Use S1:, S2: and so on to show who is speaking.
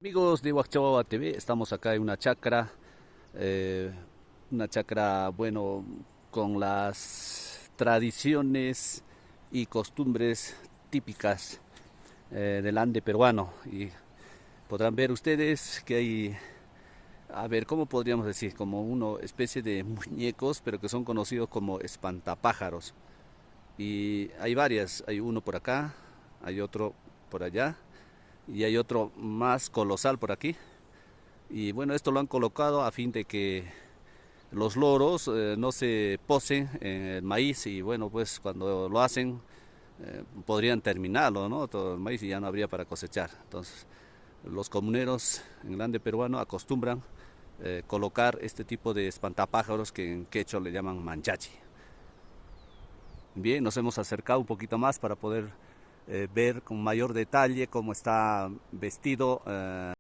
S1: Amigos de Huachchahuaba TV, estamos acá en una chacra, bueno, con las tradiciones y costumbres típicas del Ande peruano. Y podrán ver ustedes que hay, a ver, ¿cómo podríamos decir? Como una especie de muñecos, pero que son conocidos como espantapájaros. Y hay varias, hay uno por acá, hay otro por allá y hay otro más colosal por aquí. Y bueno, esto lo han colocado a fin de que los loros no se posen en el maíz y bueno, pues cuando lo hacen podrían terminarlo, ¿no? Todo el maíz y ya no habría para cosechar. Entonces, los comuneros en el Ande peruano acostumbran colocar este tipo de espantapájaros que en quechua le llaman manchachi. Bien, nos hemos acercado un poquito más para poder ver con mayor detalle cómo está vestido